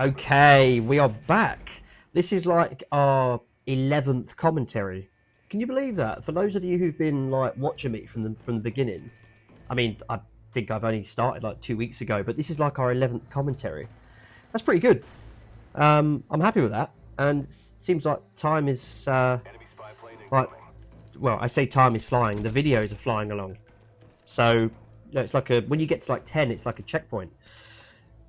Okay, we are back. This is like our 11th commentary. Can you believe that? For those of you who've been like watching me from the beginning, I mean, I think I've only started like 2 weeks ago, but this is like our 11th commentary. That's pretty good. I'm happy with that, and it seems like time is like, well, I say time is flying. The videos are flying along, so it's like when you get to like 10, it's like a checkpoint.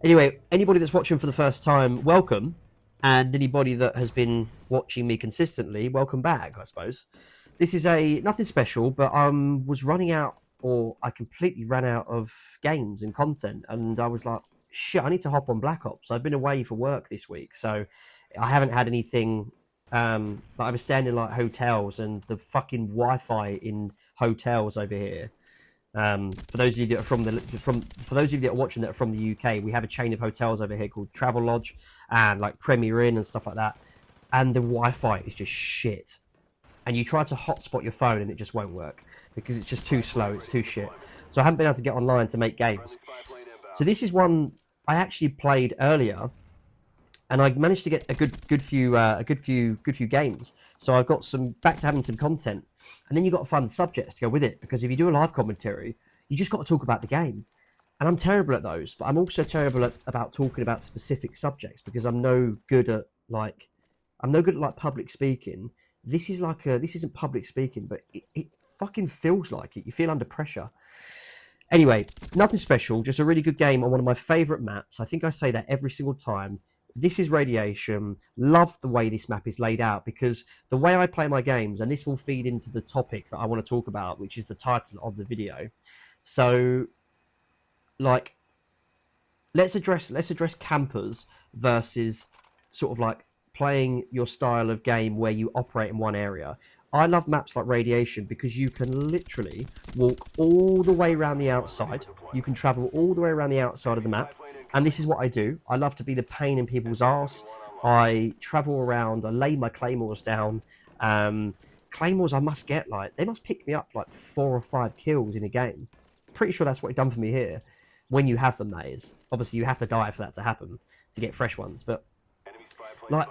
Anyway, anybody that's watching for the first time, welcome. And anybody that has been watching me consistently, welcome back, I suppose. This is nothing special, but I was running out, or I completely ran out of games and content. And I was like, shit, I need to hop on Black Ops. I've been away for work this week, so I haven't had anything. But I was staying in like hotels, and the fucking Wi-Fi in hotels over here. For those of you that are for those of you that are watching that are from the UK, we have a chain of hotels over here called Travel Lodge and like Premier Inn and stuff like that. And the Wi-Fi is just shit. And you try to hotspot your phone and it just won't work because it's just too slow. It's too shit. So I haven't been able to get online to make games. So this is one I actually played earlier, and I managed to get a good few games. So I've got back to having some content, and then you've got to find the subjects to go with it, because if you do a live commentary, you just got to talk about the game. And I'm terrible at those, but I'm also terrible about talking about specific subjects, because I'm no good at like public speaking. This isn't public speaking, but it fucking feels like it. You feel under pressure. Anyway, nothing special, just a really good game on one of my favourite maps. I think I say that every single time. This is Radiation. Love the way this map is laid out, because the way I play my games, and this will feed into the topic that I want to talk about, which is the title of the video. So, like, let's address campers versus sort of like playing your style of game where you operate in one area. I love maps like Radiation because you can literally walk all the way around the outside. You can travel all the way around the outside of the map. And this is what I do. I love to be the pain in people's arse. I travel around. I lay my claymores down. Claymores I must get, like, they must pick me up like 4 or 5 kills in a game. Pretty sure that's what it done for me here. When you have them, that is. Obviously, you have to die for that to happen, to get fresh ones. But, like,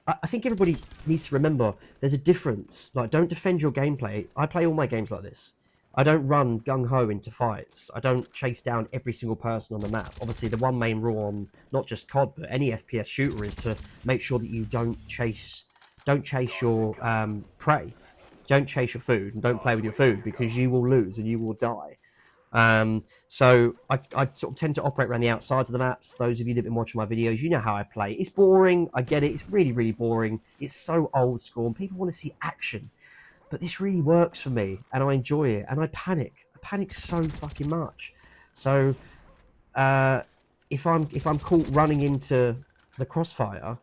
I think everybody needs to remember there's a difference. Like, don't defend your gameplay. I play all my games like this. I don't run gung-ho into fights. I don't chase down every single person on the map. Obviously, the one main rule on not just COD, but any FPS shooter is to make sure that you don't chase your prey. Don't chase your food, and don't play with your food, because you will lose and you will die. So I sort of tend to operate around the outsides of the maps. Those of you that have been watching my videos, you know how I play. It's boring. I get it. It's really, really boring. It's so old school, and people want to see action. But this really works for me, and I enjoy it, and I panic. I panic so fucking much. So if I'm caught running into the crossfire,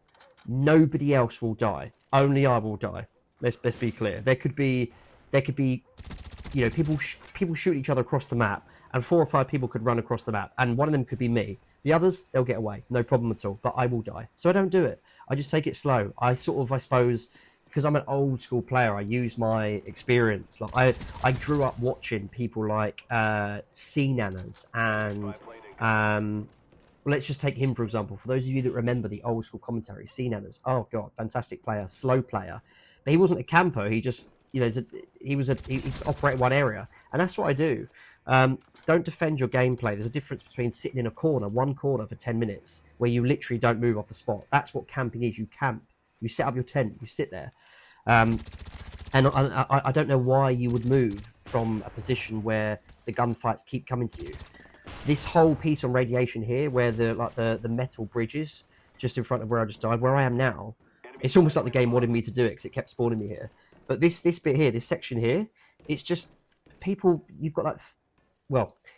nobody else will die. Only I will die. Let's be clear. There could be, you know, people shoot each other across the map, and 4 or 5 people could run across the map, and one of them could be me. The others, they'll get away, no problem at all. But I will die, so I don't do it. I just take it slow. I suppose, because I'm an old school player, I use my experience. Like I grew up watching people like C-Nanas and let's just take him for example. For those of you that remember the old school commentary, C-Nanas, oh god, fantastic player, slow player, but he wasn't a camper. He just, you know, he's operating one area, and that's what I do. Don't defend your gameplay. There's a difference between sitting in one corner for 10 minutes where you literally don't move off the spot. That's what camping is. You camp. You set up your tent, you sit there. And I don't know why you would move from a position where the gunfights keep coming to you. This whole piece on Radiation here, where the metal bridges just in front of where I just died, where I am now, it's almost like the game wanted me to do it because it kept spawning me here. But this bit here, this section here, it's just people, you've got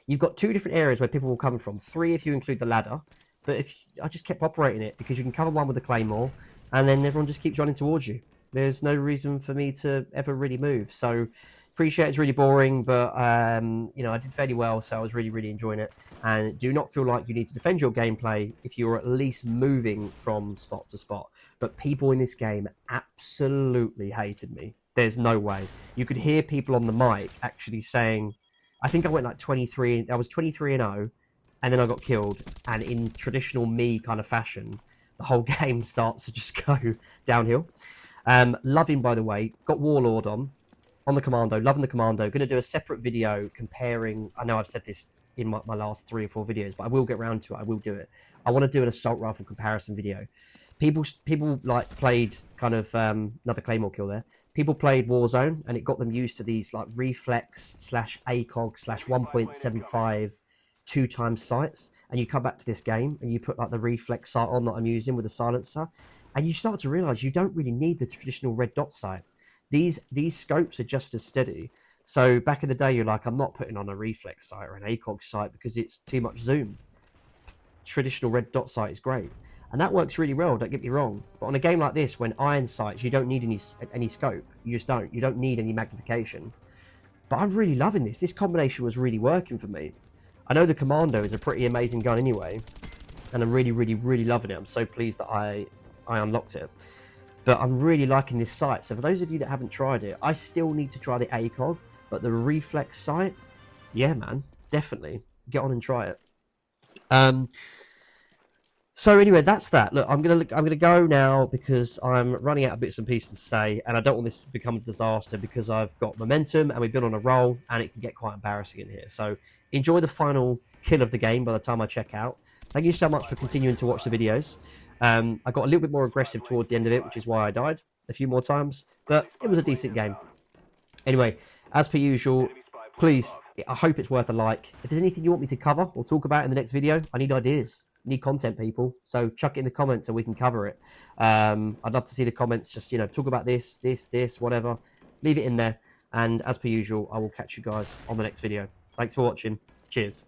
you've got 2 different areas where people will come from. 3 if you include the ladder. But I just kept operating it because you can cover one with a claymore, and then everyone just keeps running towards you. There's no reason for me to ever really move. So appreciate it's really boring, but you know, I did fairly well, so I was really, really enjoying it. And do not feel like you need to defend your gameplay if you're at least moving from spot to spot. But people in this game absolutely hated me. There's no way. You could hear people on the mic actually saying, I think I went like 23, I was 23-0, and then I got killed. And in traditional me kind of fashion, the whole game starts to just go downhill. Loving, by the way, got Warlord on the Commando, loving the Commando. Going to do a separate video comparing, I know I've said this in my last 3 or 4 videos, but I will get around to it. I will do it. I want to do an assault rifle comparison video. People like played kind of another Claymore kill there. People played Warzone and it got them used to these like reflex / ACOG / 1.75 2x sights, and you come back to this game and you put like the reflex sight on that I'm using with the silencer, and you start to realize you don't really need the traditional red dot sight. These scopes are just as steady. So back in the day, you're like, I'm not putting on a reflex sight or an ACOG sight because it's too much zoom. Traditional red dot sight is great, and that works really well, don't get me wrong. But on a game like this, when iron sights, you don't need any scope. You just don't. You don't need any magnification. But I'm really loving this. This combination was really working for me. I know the Commando is a pretty amazing gun anyway, and I'm really, really, really loving it. I'm so pleased that I unlocked it. But I'm really liking this sight. So for those of you that haven't tried it, I still need to try the ACOG, but the reflex sight, yeah, man, definitely get on and try it. So anyway, that's that. Look, I'm gonna go now because I'm running out of bits and pieces to say, and I don't want this to become a disaster because I've got momentum and we've been on a roll, and it can get quite embarrassing in here. So enjoy the final kill of the game by the time I check out. Thank you so much for continuing to watch the videos. I got a little bit more aggressive towards the end of it, which is why I died a few more times, but it was a decent game. Anyway, as per usual, please, I hope it's worth a like. If there's anything you want me to cover or talk about in the next video, I need ideas. I need content, people. So chuck it in the comments so we can cover it. I'd love to see the comments. Just, talk about this, whatever. Leave it in there. And as per usual, I will catch you guys on the next video. Thanks for watching. Cheers.